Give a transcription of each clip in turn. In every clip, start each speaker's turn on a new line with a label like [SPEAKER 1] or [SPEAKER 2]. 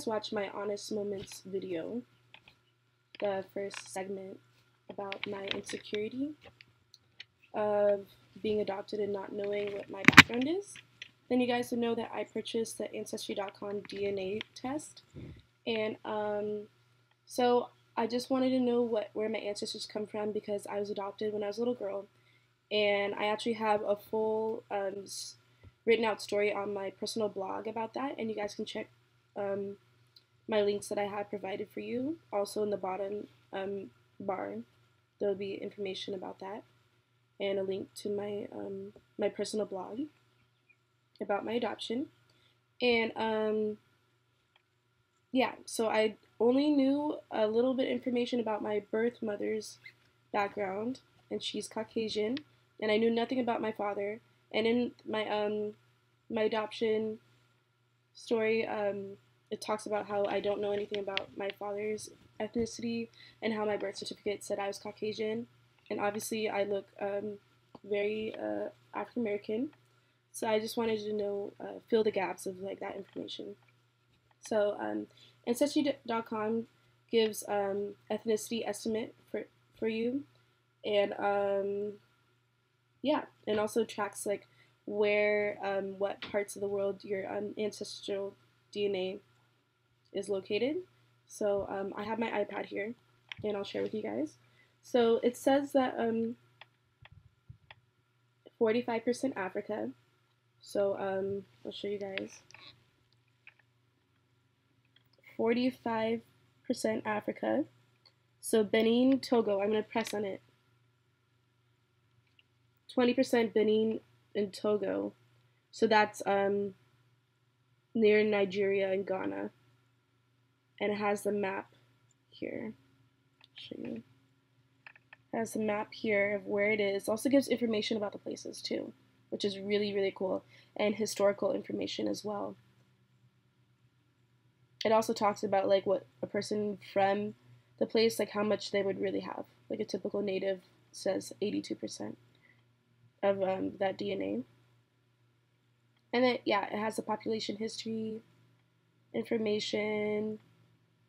[SPEAKER 1] Watch my honest moments video, the first segment about my insecurity of being adopted and not knowing what my background is, then you guys would know that I purchased the Ancestry.com DNA test. And so I just wanted to know where my ancestors come from because I was adopted when I was a little girl. And I actually have a full written out story on my personal blog about that, and you guys can check my links that I have provided for you. Also in the bottom bar, there will be information about that and a link to my personal blog about my adoption. And yeah, so I only knew a little bit information about my birth mother's background, and she's Caucasian, and I knew nothing about my father. And in my adoption story, it talks about how I don't know anything about my father's ethnicity and how my birth certificate said I was Caucasian. And obviously, I look very African American. So I just wanted to know, fill the gaps of like that information. So Ancestry.com gives ethnicity estimate for you, and yeah, and also tracks like where what parts of the world your ancestral DNA is located. So I have my iPad here, and I'll share with you guys. So it says that 45% Africa. So I'll show you guys. 45% Africa. So Benin, Togo. I'm gonna press on it. 20% Benin and Togo. So that's near Nigeria and Ghana. And it has the map here. I'll show you. It has the map here of where it is. It also gives information about the places too, which is really, really cool, and historical information as well. It also talks about like what a person from the place, like how much they would really have. Like a typical native says 82% of that DNA. And then, yeah, it has the population history information.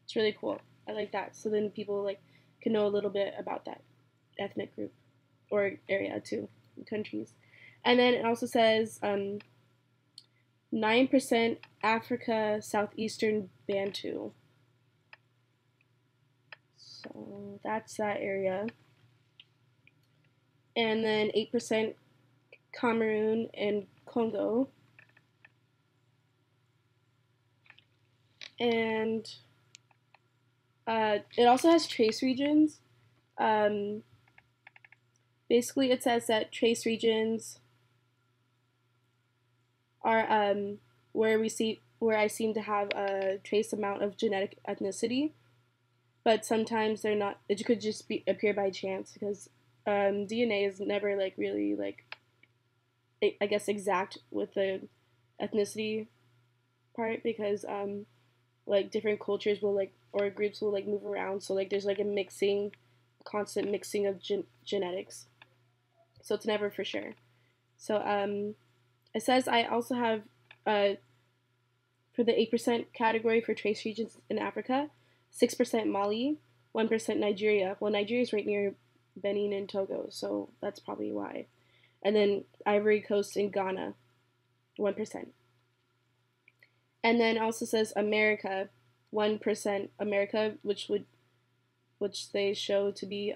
[SPEAKER 1] It's really cool. I like that. So then people like can know a little bit about that ethnic group or area too, countries. And then it also says 9% Africa, Southeastern Bantu. So that's that area. And then 8% Cameroon and Congo. And it also has trace regions. Basically, it says that trace regions are where I seem to have a trace amount of genetic ethnicity, but sometimes they're not. It could just appear by chance because DNA is never like really like I guess exact with the ethnicity part because like different cultures will like or groups will like move around, so like there's like a constant mixing of genetics, so it's never for sure. So it says I also have for the 8% category for trace regions in Africa, 6% Mali, 1% Nigeria. Well, Nigeria is right near Benin and Togo, so that's probably why. And then Ivory Coast and Ghana, 1%. And then it also says America, 1% America, which they show to be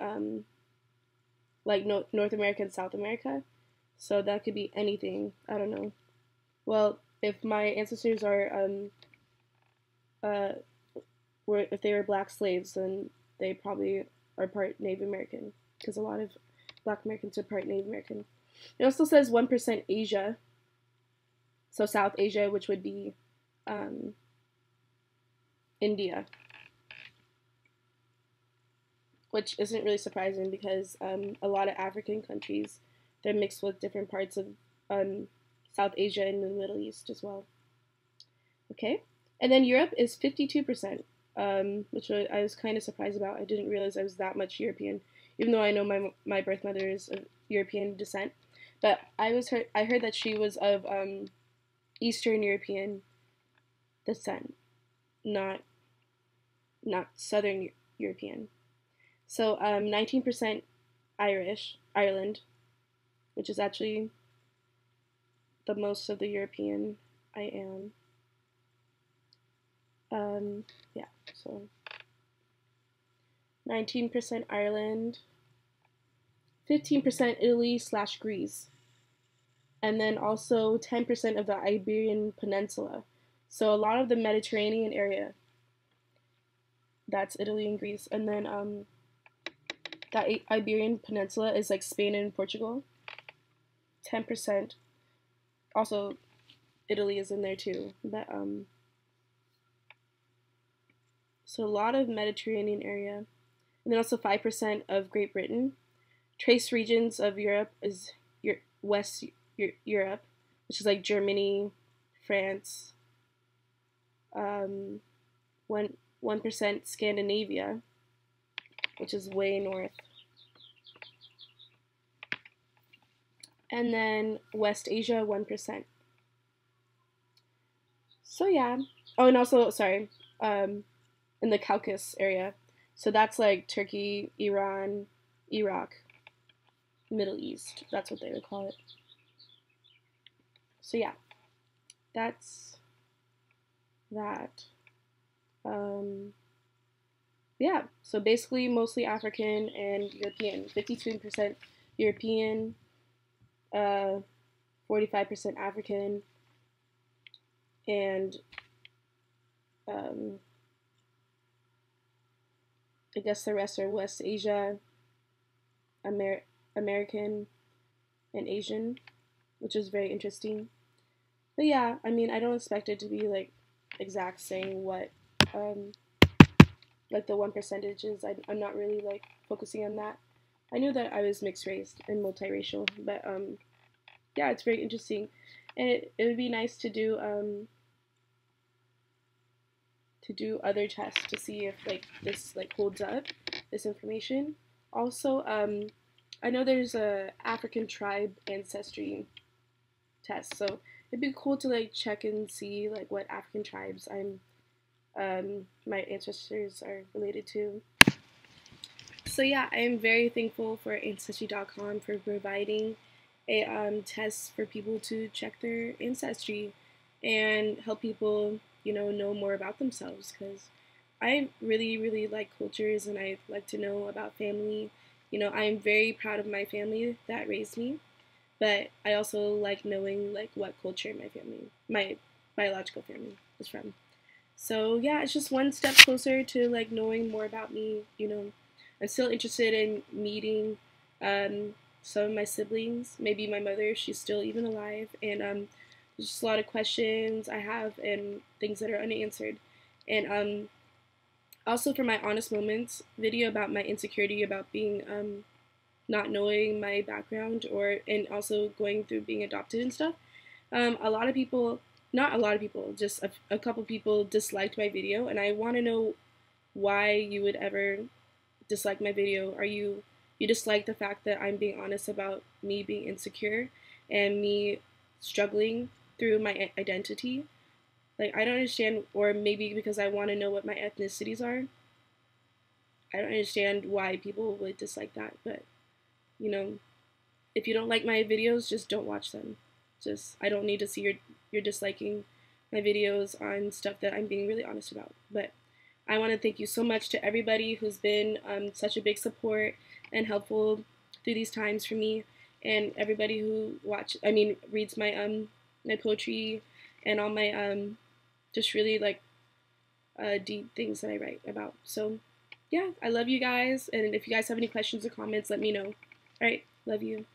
[SPEAKER 1] like North America and South America. So that could be anything. I don't know. Well, if my ancestors are if they were black slaves, then they probably are part Native American because a lot of Black Americans are part Native American. It also says 1% Asia, so South Asia, which would be India, which isn't really surprising because a lot of African countries, they're mixed with different parts of South Asia and the Middle East as well. Okay, and then Europe is 52%, which I was kind of surprised about. I didn't realize I was that much European, even though I know my birth mother is of European descent. But I heard that she was of Eastern European descent. not Southern European. So 19% Ireland, which is actually the most of the European I am. Yeah, so 19% Ireland, 15% Italy/Greece, and then also 10% of the Iberian Peninsula. So a lot of the Mediterranean area, that's Italy and Greece. And then that Iberian Peninsula is like Spain and Portugal, 10%. Also, Italy is in there too. But so a lot of Mediterranean area, and then also 5% of Great Britain. Trace regions of Europe is West Europe, which is like Germany, France. 1% Scandinavia, which is way north. And then West Asia, 1%. So yeah. Oh, and also, sorry, in the Caucasus area. So that's like Turkey, Iran, Iraq, Middle East. That's what they would call it. So yeah, that's that. Yeah, so basically mostly African and European. 52% European, 45% African, and I guess the rest are West Asia, American, and Asian, which is very interesting. But yeah, I mean, I don't expect it to be like exact saying what like the 1% is. I'm not really like focusing on that. I knew that I was mixed race and multiracial, but yeah, it's very interesting, and it would be nice to do other tests to see if like this like holds up, this information. Also, I know there's a African tribe ancestry test, so it'd be cool to like check and see like what African tribes my ancestors are related to. So yeah, I am very thankful for Ancestry.com for providing a test for people to check their ancestry and help people, know more about themselves, because I really, really like cultures and I like to know about family. I'm very proud of my family that raised me, but I also like knowing like what culture my biological family is from. So yeah, it's just one step closer to like knowing more about me. I'm still interested in meeting some of my siblings, maybe my mother if she's still even alive, and there's just a lot of questions I have and things that are unanswered. And also for my honest moments video about my insecurity about being not knowing my background, and also going through being adopted and stuff. A lot of people, not a lot of people, just a couple people disliked my video, and I want to know why you would ever dislike my video. You dislike the fact that I'm being honest about me being insecure and me struggling through my identity? Like, I don't understand, or maybe because I want to know what my ethnicities are. I don't understand why people would dislike that, but if you don't like my videos, just don't watch them. I don't need to see you're disliking my videos on stuff that I'm being really honest about. But I want to thank you so much to everybody who's been such a big support and helpful through these times for me, and everybody who reads my my poetry and all my just really like deep things that I write about. So yeah, I love you guys, and if you guys have any questions or comments, let me know. All right, love you.